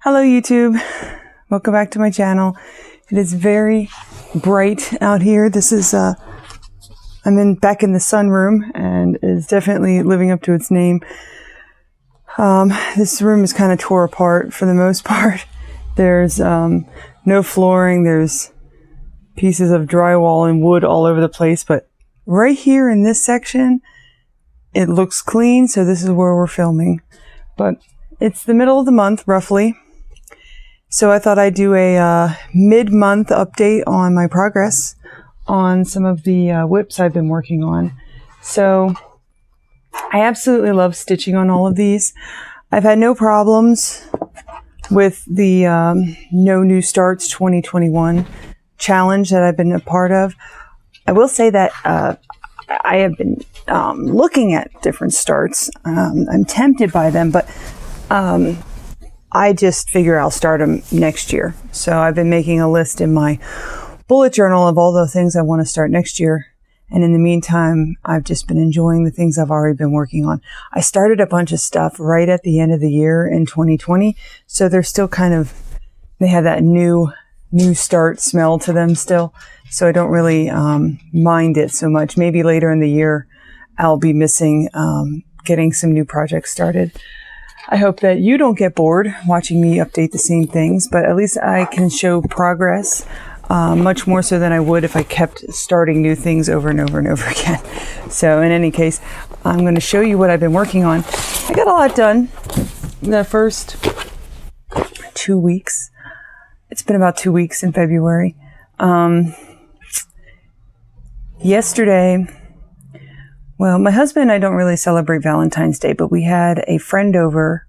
Hello YouTube, welcome back to my channel. It is very bright out here. This is I'm back in the sunroom and is definitely living up to its name. This room is kind of tore apart for the most part. There's no flooring, there's pieces of drywall and wood all over the place, but right here in this section it looks clean, so this is where we're filming. But it's the middle of the month roughly. So I thought I'd do a mid-month update on my progress on some of the WIPs I've been working on. So I absolutely love stitching on all of these. I've had no problems with the No New Starts 2021 challenge that I've been a part of. I will say that I have been looking at different starts. I'm tempted by them, but I just figure I'll start them next year. So I've been making a list in my bullet journal of all the things I want to start next year. And in the meantime, I've just been enjoying the things I've already been working on. I started a bunch of stuff right at the end of the year in 2020. So they're still they have that new start smell to them still. So I don't really mind it so much. Maybe later in the year, I'll be missing getting some new projects started. I hope that you don't get bored watching me update the same things, but at least I can show progress much more so than I would if I kept starting new things over and over and over again. So in any case, I'm going to show you what I've been working on. I got a lot done the first 2 weeks. It's been about 2 weeks in February. Yesterday, well, my husband and I don't really celebrate Valentine's Day, but we had a friend over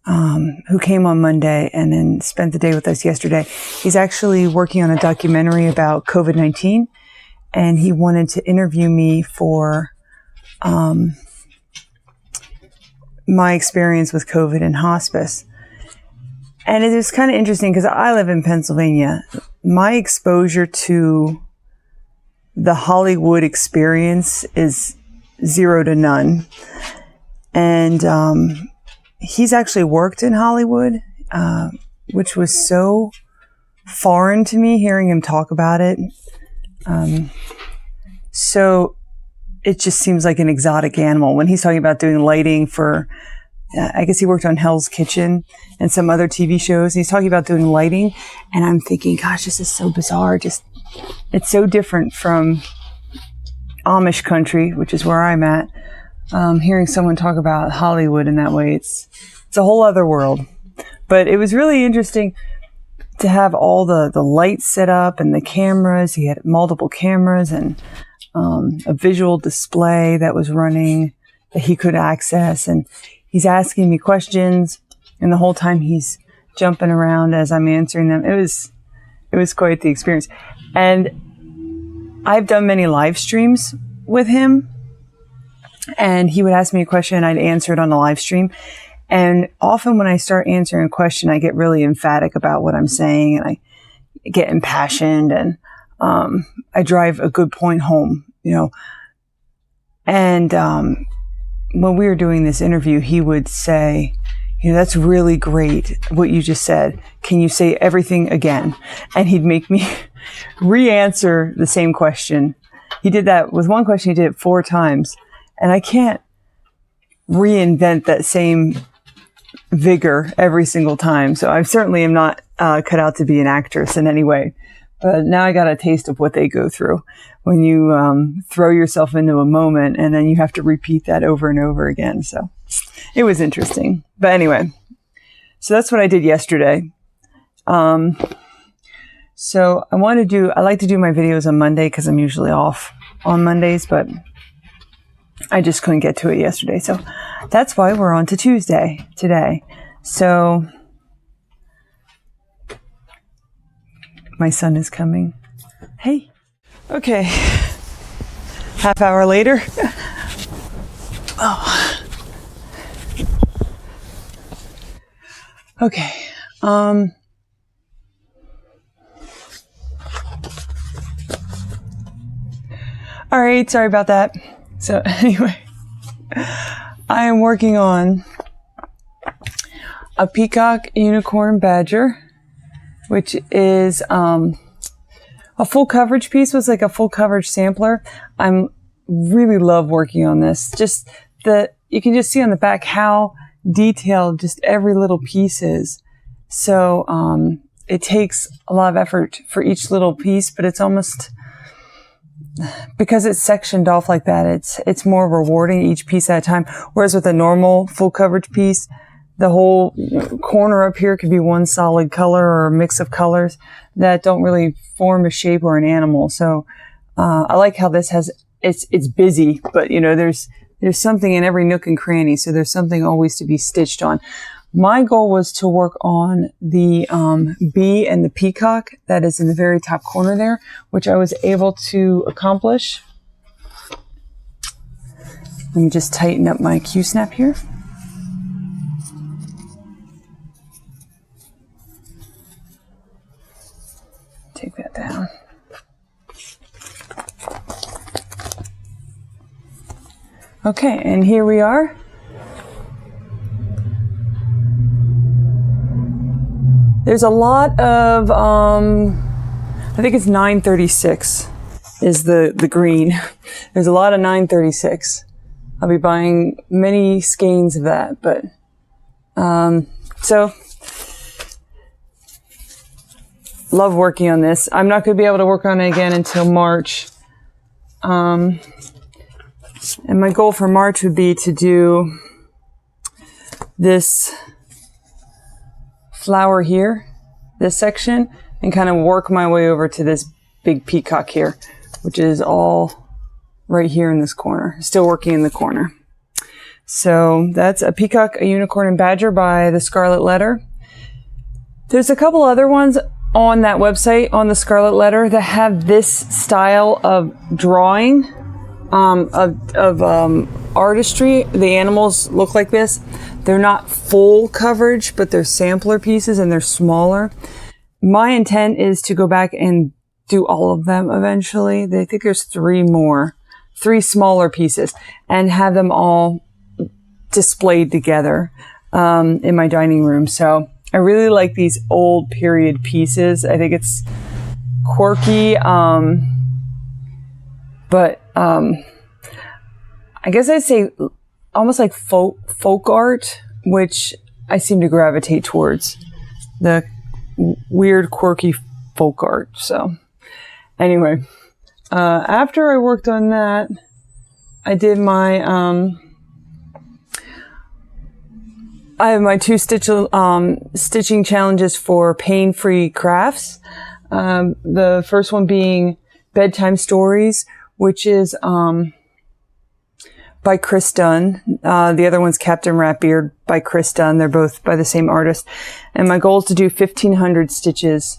who came on Monday and then spent the day with us yesterday. He's actually working on a documentary about COVID-19, and he wanted to interview me for my experience with COVID and hospice. And it was kind of interesting because I live in Pennsylvania. My exposure to the Hollywood experience is 0 to none. And he's actually worked in Hollywood, which was so foreign to me hearing him talk about it. So it just seems like an exotic animal. When he's talking about doing lighting for, I guess he worked on Hell's Kitchen and some other TV shows. He's talking about doing lighting, and I'm thinking, gosh, this is so bizarre. It's so different from Amish country, which is where I'm at. Hearing someone talk about Hollywood in that way, it's a whole other world. But it was really interesting to have all the lights set up and the cameras. He had multiple cameras and a visual display that was running that he could access. And he's asking me questions, and the whole time he's jumping around as I'm answering them. It was quite the experience. And I've done many live streams with him, and he would ask me a question and I'd answer it on the live stream. And often when I start answering a question, I get really emphatic about what I'm saying, and I get impassioned, and I drive a good point home, you know. And when we were doing this interview, he would say, you know, that's really great what you just said. Can you say everything again? And he'd make me re-answer the same question. He did that with one question. He did it 4 times. And I can't reinvent that same vigor every single time. So I certainly am not cut out to be an actress in any way. But now I got a taste of what they go through when you throw yourself into a moment and then you have to repeat that over and over again. So it was interesting. But anyway, so that's what I did yesterday. So I like to do my videos on Monday because I'm usually off on Mondays, but I just couldn't get to it yesterday. So that's why we're on to Tuesday today. So my son is coming. Hey. Okay. Half hour later. Oh. Okay. All right. Sorry about that. So anyway, I am working on a Peacock Unicorn Badger, which is a full coverage piece. Was like a full coverage sampler. I'm really love working on this. Just you can just see on the back how detailed just every little piece is. So it takes a lot of effort for each little piece, but it's almost, because it's sectioned off like that, it's more rewarding each piece at a time. Whereas with a normal full coverage piece, the whole corner up here could be one solid color or a mix of colors that don't really form a shape or an animal. So I like how this has, it's busy, but you know, there's something in every nook and cranny. So there's something always to be stitched on. My goal was to work on the bee and the peacock that is in the very top corner there, which I was able to accomplish. Let me just tighten up my Q-snap here. Take that down. Okay, and here we are. There's a lot of, I think it's 936 is the green. There's a lot of 936. I'll be buying many skeins of that, but, so, love working on this. I'm not going to be able to work on it again until March. And my goal for March would be to do this flower here, this section, and kind of work my way over to this big peacock here, which is all right here in this corner. Still working in the corner. So that's a Peacock, a Unicorn, and Badger by the Scarlet Letter. There's a couple other ones on that website, on the Scarlet Letter, that have this style of drawing, of artistry. The animals look like this. They're not full coverage, but they're sampler pieces and they're smaller. My intent is to go back and do all of them eventually. I think there's three smaller pieces, and have them all displayed together in my dining room. So I really like these old period pieces. I think it's quirky, but I guess I'd say almost like folk art, which I seem to gravitate towards, the weird, quirky folk art. So anyway, after I worked on that, I did my, I have my 2 stitching challenges for pain-free crafts. The first one being Bedtime Stories, which is by Chris Dunn. The other one's Captain Ratbeard by Chris Dunn. They're both by the same artist. And my goal is to do 1,500 stitches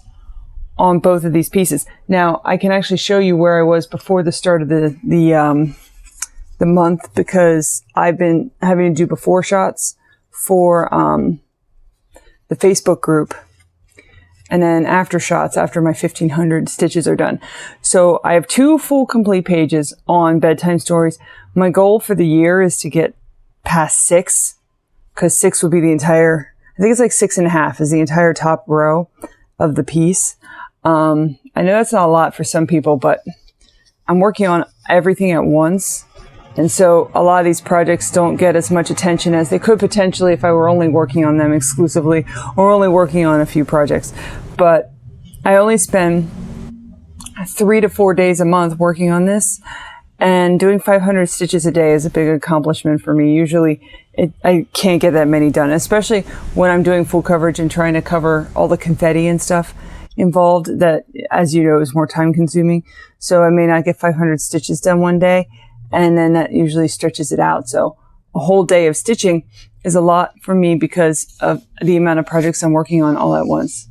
on both of these pieces. Now, I can actually show you where I was before the start of the month, because I've been having to do before shots for the Facebook group, and then after shots after my 1,500 stitches are done. So I have 2 full complete pages on Bedtime Stories. My goal for the year is to get past 6, because 6 would be the entire, I think it's like 6.5 is the entire top row of the piece. I know that's not a lot for some people, but I'm working on everything at once. And so a lot of these projects don't get as much attention as they could potentially if I were only working on them exclusively, or only working on a few projects. But I only spend 3 to 4 days a month working on this, and doing 500 stitches a day is a big accomplishment for me. Usually I can't get that many done, especially when I'm doing full coverage and trying to cover all the confetti and stuff involved that, as you know, is more time consuming. So I may not get 500 stitches done one day, and then that usually stretches it out. So a whole day of stitching is a lot for me because of the amount of projects I'm working on all at once,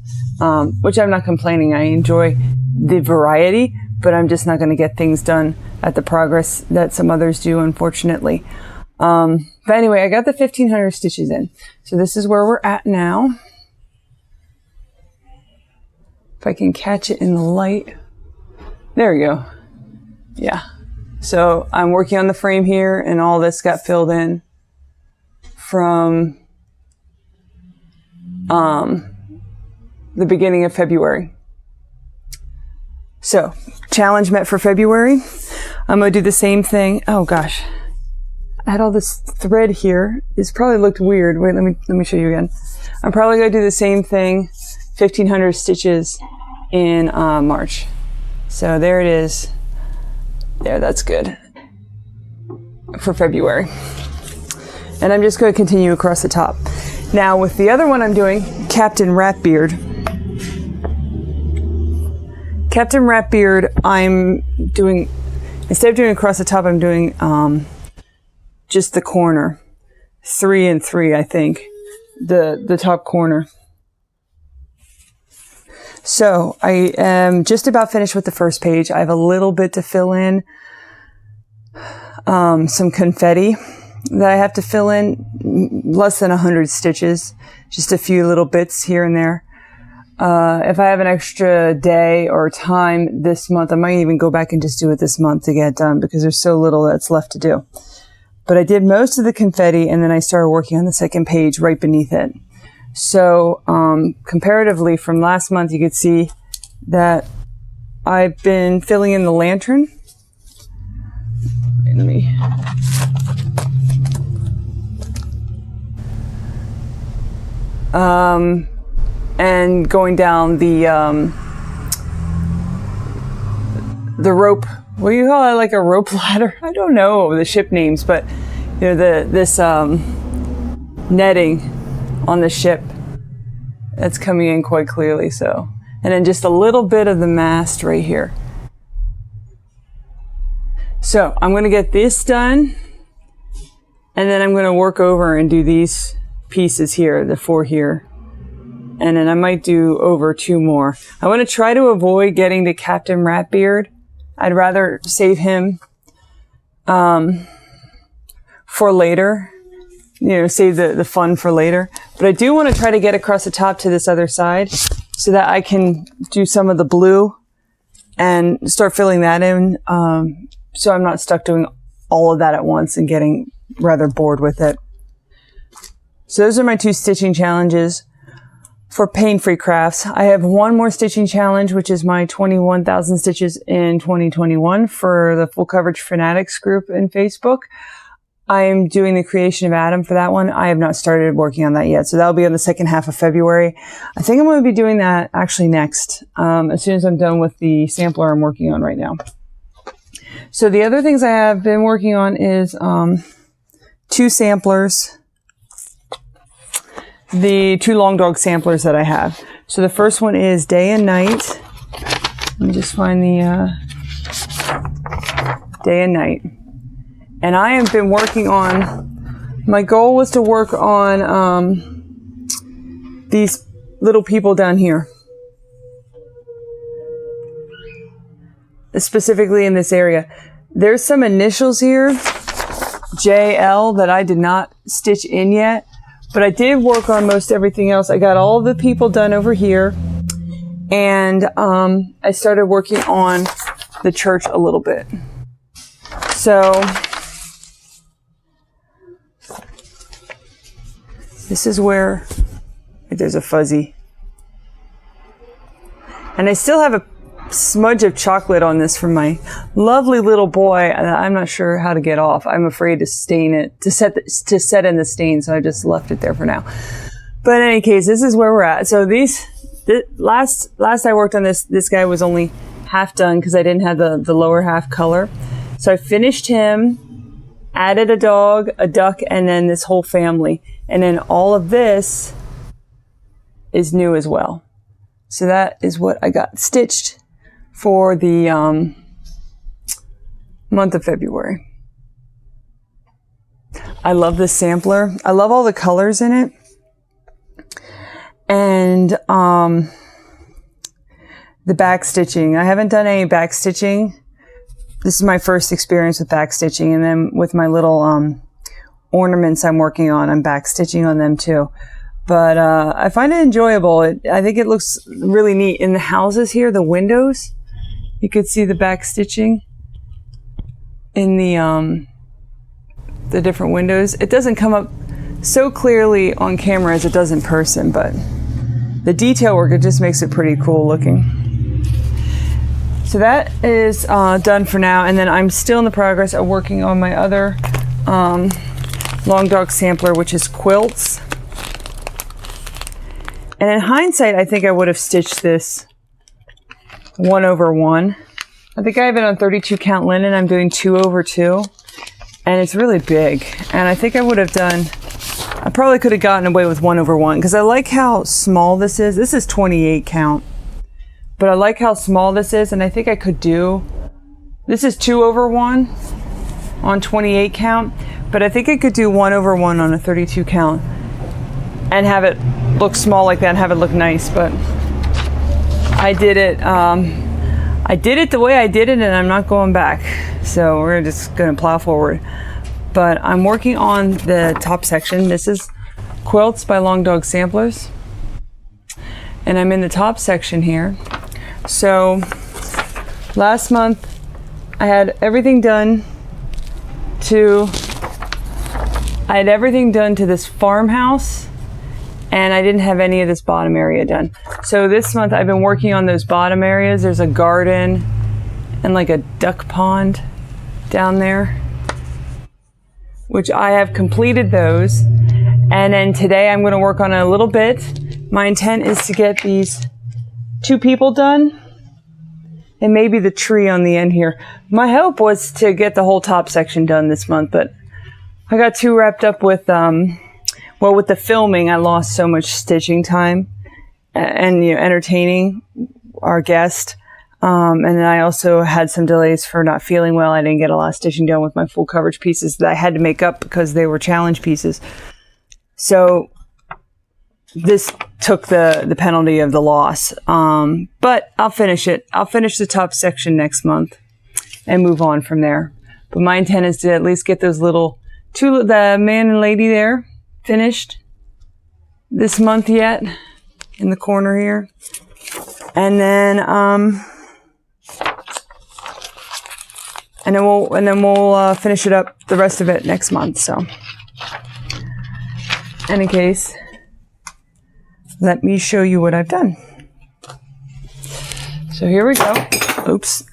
which I'm not complaining. I enjoy the variety, but I'm just not going to get things done at the progress that some others do, unfortunately. But anyway, I got the 1,500 stitches in. So this is where we're at now. If I can catch it in the light. There we go. Yeah. So I'm working on the frame here, and all this got filled in from the beginning of February. So, challenge met for February. I'm going to do the same thing. Oh gosh. I had all this thread here. This probably looked weird. Wait, let me show you again. I'm probably going to do the same thing, 1,500 stitches in March. So there it is. There, that's good for February. And I'm just going to continue across the top. Now with the other one I'm doing, Captain Ratbeard. Captain Ratbeard, I'm doing, instead of doing across the top, I'm doing just the corner. 3 and 3, I think. The top corner. So I am just about finished with the first page. I have a little bit to fill in. Some confetti that I have to fill in. Less than 100 stitches. Just a few little bits here and there. If I have an extra day or time this month, I might even go back and just do it this month to get it done because there's so little that's left to do. But I did most of the confetti and then I started working on the second page right beneath it. So, comparatively from last month, you could see that I've been filling in the lantern. Let me... and going down the rope. What do you call it? Like a rope ladder? I don't know the ship names, but you know this netting on the ship. That's coming in quite clearly. So, and then just a little bit of the mast right here. So I'm going to get this done, and then I'm going to work over and do these pieces here, the 4 here. And then I might do over 2 more. I want to try to avoid getting to Captain Ratbeard. I'd rather save him for later. You know, save the fun for later. But I do want to try to get across the top to this other side so that I can do some of the blue and start filling that in. So I'm not stuck doing all of that at once and getting rather bored with it. So those are my 2 stitching challenges for Pain-Free Crafts. I have one more stitching challenge, which is my 21,000 stitches in 2021 for the Full Coverage Fanatics group in Facebook. I'm doing the creation of Adam for that one. I have not started working on that yet. So that'll be on the second half of February. I think I'm going to be doing that actually next, as soon as I'm done with the sampler I'm working on right now. So the other things I have been working on is 2 samplers. The 2 long dog samplers that I have. So the first one is Day and Night. Let me just find the Day and Night. And I have been working on, my goal was to work on these little people down here. Specifically in this area. There's some initials here, JL, that I did not stitch in yet. But I did work on most everything else. I got all the people done over here. And I started working on the church a little bit. So this is where there's a fuzzy. And I still have a smudge of chocolate on this from my lovely little boy. I'm not sure how to get off. I'm afraid to stain it, to set in the stain, so I just left it there for now. But in any case, this is where we're at. So last I worked on this guy was only half done because I didn't have the lower half color. So I finished him, added a dog, a duck, and then this whole family. And then all of this is new as well. So that is what I got stitched for the month of February. I love this sampler. I love all the colors in it. And the back stitching. I haven't done any back stitching. This is my first experience with back stitching. And then with my little ornaments I'm working on, I'm back stitching on them too. But I find it enjoyable. I think it looks really neat. In the houses here, the windows, you could see the back stitching in the different windows. It doesn't come up so clearly on camera as it does in person, but the detail work, it just makes it pretty cool looking. So that is done for now, and then I'm still in the progress of working on my other long dog sampler, which is Quilts. And in hindsight, I think I would have stitched this 1/1. I think I have it on 32 count linen. I'm doing 2/2, and it's really big. And I think I would have done, I probably could have gotten away with 1/1 because I like how small this is. This is 28 count, but I like how small this is, and I think I could do, this is 2/1 on 28 count, but I think I could do 1/1 on a 32 count and have it look small like that and have it look nice. But I did it the way I did it, and I'm not going back. So we're just gonna plow forward. But I'm working on the top section. This is Quilts by Long Dog Samplers. And I'm in the top section here. So last month I had everything done to this farmhouse, and I didn't have any of this bottom area done. So this month I've been working on those bottom areas. There's a garden and like a duck pond down there, which I have completed those. And then today I'm going to work on it a little bit. My intent is to get these 2 people done and maybe the tree on the end here. My hope was to get the whole top section done this month, but I got too wrapped up with well, with the filming. I lost so much stitching time and entertaining our guest. And then I also had some delays for not feeling well. I didn't get a lot of stitching done with my full coverage pieces that I had to make up because they were challenge pieces. So this took the penalty of the loss. But I'll finish it. I'll finish the top section next month and move on from there. But my intent is to at least get those little the man and lady there finished this month yet in the corner here. And then we'll finish it up, the rest of it, next month. So any case, let me show you what I've done. So here we go. Oops,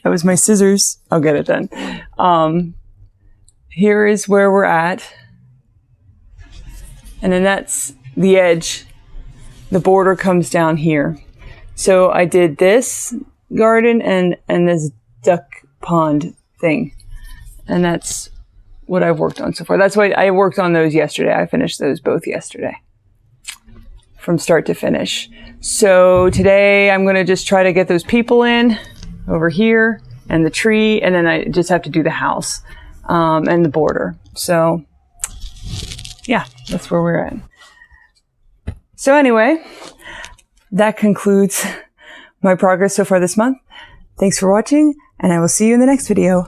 that was my scissors. I'll get it done. Here is where we're at. And then that's the edge. The border comes down here. So I did this garden and this duck pond thing. And that's what I've worked on so far. That's why I worked on those yesterday. I finished those both yesterday from start to finish. So today I'm going to just try to get those people in over here and the tree. And then I just have to do the house and the border. So yeah, that's where we're at. So anyway, that concludes my progress so far this month. Thanks for watching, and I will see you in the next video.